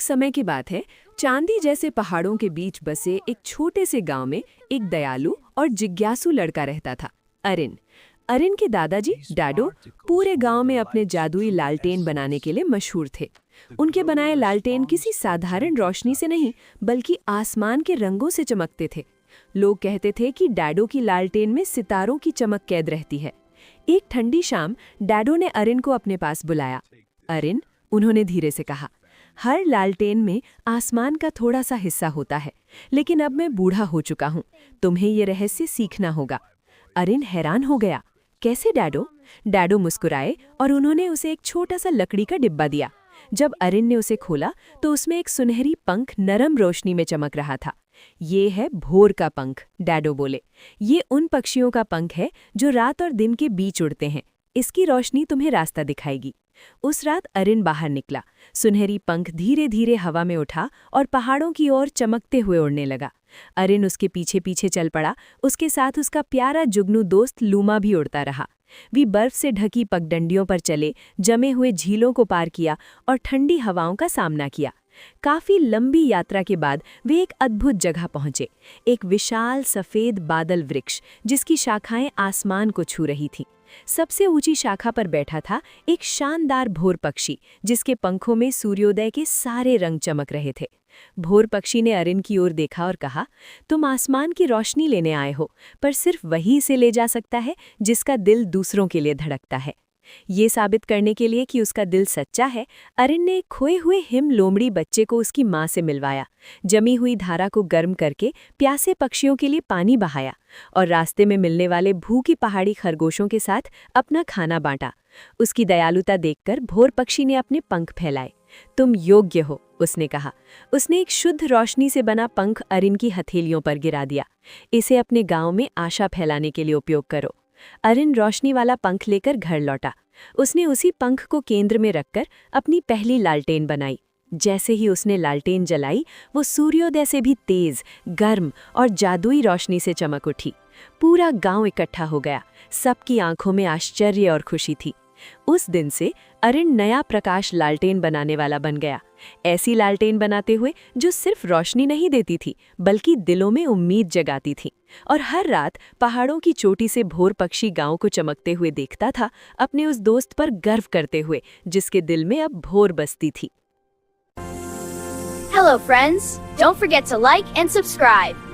एक समय की बात है। चांदी जैसे पहाड़ों के बीच बसे एक छोटे से गांव में एक दयालु और जिज्ञासु लड़का रहता था, अरिन। अरिन के दादाजी डैडो पूरे गांव में अपने जादुई लालटेन बनाने के लिए मशहूर थे। उनके बनाए लालटेन किसी साधारण रोशनी से नहीं, बल्कि आसमान के रंगों से चमकते थे। लोग कहते थे कि डैडो की लालटेन में सितारों की चमक कैद रहती है। एक ठंडी शाम डैडो ने अरिन को अपने पास बुलाया। अरिन, उन्होंने धीरे से कहा, हर लालटेन में आसमान का थोड़ा सा हिस्सा होता है, लेकिन अब मैं बूढ़ा हो चुका हूँ। तुम्हें ये रहस्य सीखना होगा। अरिन हैरान हो गया, कैसे डैडो? डैडो मुस्कुराए और उन्होंने उसे एक छोटा सा लकड़ी का डिब्बा दिया। जब अरिन ने उसे खोला तो उसमें एक सुनहरी पंख नरम रोशनी में चमक रहा था। ये है भोर का पंख, डैडो बोले। ये उन पक्षियों का पंख है जो रात और दिन के बीच उड़ते हैं। इसकी रोशनी तुम्हें रास्ता दिखाएगी। उस रात अरिन बाहर निकला। सुनहरी पंख धीरे धीरे हवा में उठा और पहाड़ों की ओर चमकते हुए उड़ने लगा। अरिन उसके पीछे पीछे चल पड़ा। उसके साथ उसका प्यारा जुगनू दोस्त लूमा भी उड़ता रहा। वे बर्फ से ढकी पगडंडियों पर चले, जमे हुए झीलों को पार किया और ठंडी हवाओं का सामना किया। काफी लंबी यात्रा के बाद वे एक अद्भुत जगह पहुंचे, एक विशाल सफेद बादल वृक्ष जिसकी शाखाएं आसमान को छू रही थीं। सबसे ऊंची शाखा पर बैठा था एक शानदार भोर पक्षी, जिसके पंखों में सूर्योदय के सारे रंग चमक रहे थे। भोर पक्षी ने अरिन की ओर देखा और कहा, तुम आसमान की रोशनी लेने आए हो, पर सिर्फ वही इसे ले जा सकता है जिसका दिल दूसरों के लिए धड़कता है। ये साबित करने के लिए कि उसका दिल सच्चा है, अरिन ने एक खोए हुए हिम लोमड़ी बच्चे को उसकी माँ से मिलवाया। जमी हुई धारा को गर्म करके प्यासे पक्षियों के लिए पानी बहाया और रास्ते में मिलने वाले भूखी पहाड़ी खरगोशों के साथ अपना खाना बांटा। उसकी दयालुता देखकर भोर पक्षी ने अपने पंख फैलाए। तुम योग्य हो, उसने कहा। उसने एक शुद्ध रोशनी से बना पंख अरिन की हथेलियों पर गिरा दिया। इसे अपने गांव में आशा फैलाने के लिए उपयोग करो। अरिन रोशनी वाला पंख लेकर घर लौटा। उसने उसी पंख को केंद्र में रखकर अपनी पहली लालटेन बनाई। जैसे ही उसने लालटेन जलाई, वो सूर्योदय से भी तेज, गर्म और जादुई रोशनी से चमक उठी। पूरा गांव इकट्ठा हो गया। सबकी आंखों में आश्चर्य और खुशी थी। उस दिन से अरिन नया प्रकाश लालटेन बनाने वाला बन गया। ऐसी लालटेन बनाते हुए जो सिर्फ रोशनी नहीं देती थी, बल्कि दिलों में उम्मीद जगाती थी। और हर रात पहाड़ों की चोटी से भोर पक्षी गांव को चमकते हुए देखता था, अपने उस दोस्त पर गर्व करते हुए जिसके दिल में अब भोर बसती थी। Hello friends, don't forget to like and subscribe.